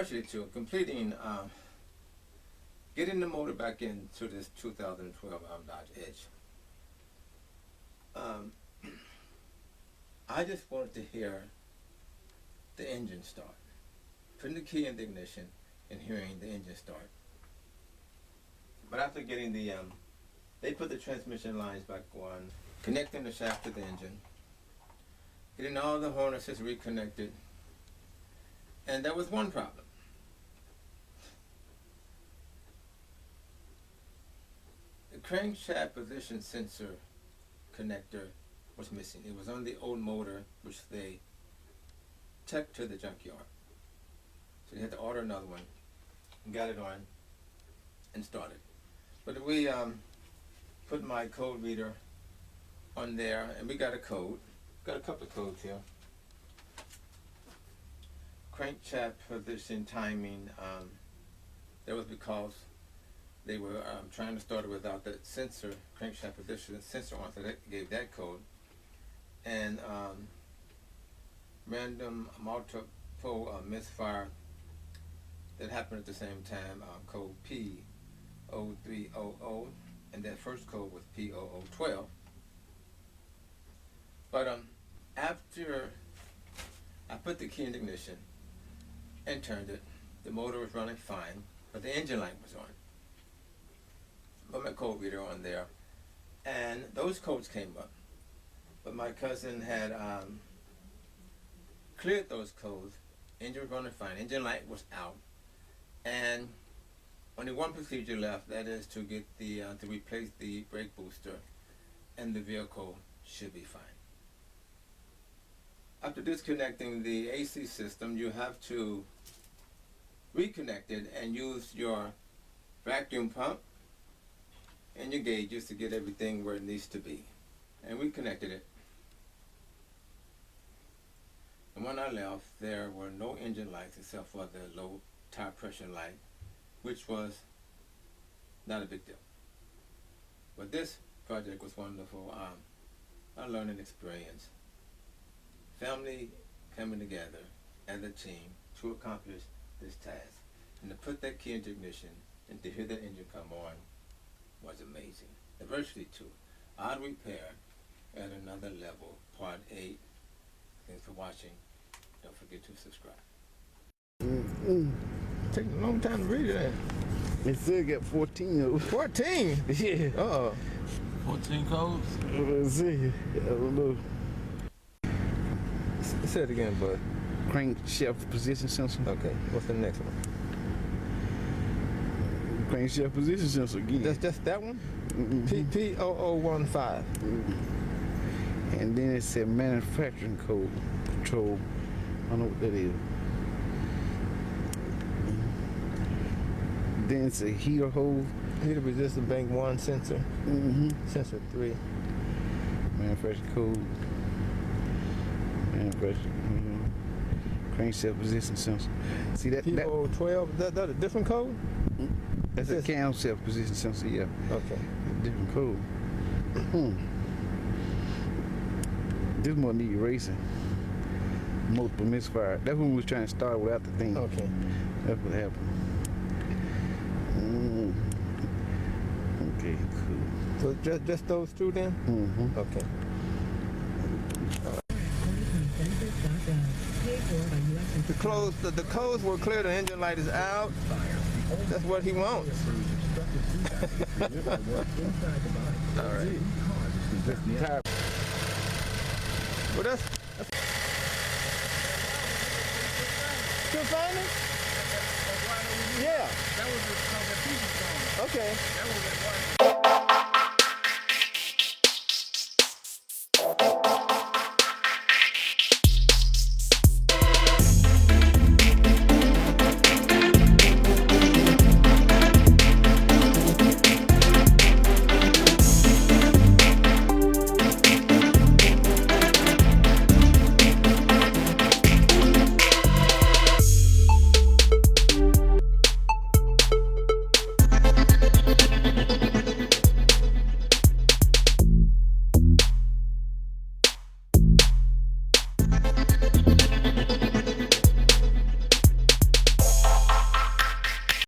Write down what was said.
virtually to completing, getting the motor back into this 2012 Dodge Edge. I just wanted to hear the engine start. Putting the key in the ignition and hearing the engine start. But after getting the, they put the transmission lines back on, connecting the shaft to the engine, getting all the harnesses reconnected, and there was one problem. The crankshaft position sensor connector was missing. It was on the old motor, which they took to the junkyard. So they had to order another one, and got it on, and started. But we put my code reader on there, and we got a code. Got a couple of codes here. Crankshaft position timing. That was because they were trying to start it without the sensor, crankshaft position sensor on, so that gave that code. And random multiple misfire that happened at the same time, code P0300, and that first code was P0012. But after I put the key in the ignition and turned it, the motor was running fine, but the engine light was on. Put my code reader on there, and those codes came up. But my cousin had cleared those codes, engine was running fine, engine light was out, and only one procedure left, that is to get the, to replace the brake booster, and the vehicle should be fine. After disconnecting the AC system, you have to reconnect it and use your vacuum pump and your gauges to get everything where it needs to be. And we connected it. And when I left, there were no engine lights except for the low tire pressure light, which was not a big deal. But this project was wonderful, a learning experience. Family coming together as a team to accomplish this task. And to put that key into ignition and to hear that engine come on was amazing. The Virtually 2, Odd Repair at Another Level, Part 8. Thanks for watching. Don't forget to subscribe. Take a long time to read it. It still got 14 of them. 14? Yeah. 14 codes? Let's see. I don't know. Say it again, bud. Crankshaft position sensor. Okay, what's the next one? Crankshaft position sensor again. That's just that one? P0015. And then it said manufacturing code control. I don't know what that is. Then it's a heater hose. Heater resistant bank 1 sensor. Sensor 3. Manufacturing code. Manufacturing. Crankshaft position sensor. See that? P012. That a different code? That's a camshaft position sensor. Yeah. Okay. Different code. This one need erasing. Multiple misfire. That's when we was trying to start without the thing. Okay. That's what happened. Okay, cool. So just those two then? Okay. The codes were clear, the engine light is out. That's what he wants. All right. Well, that's still finding? Yeah. That was the piece. Okay. That was at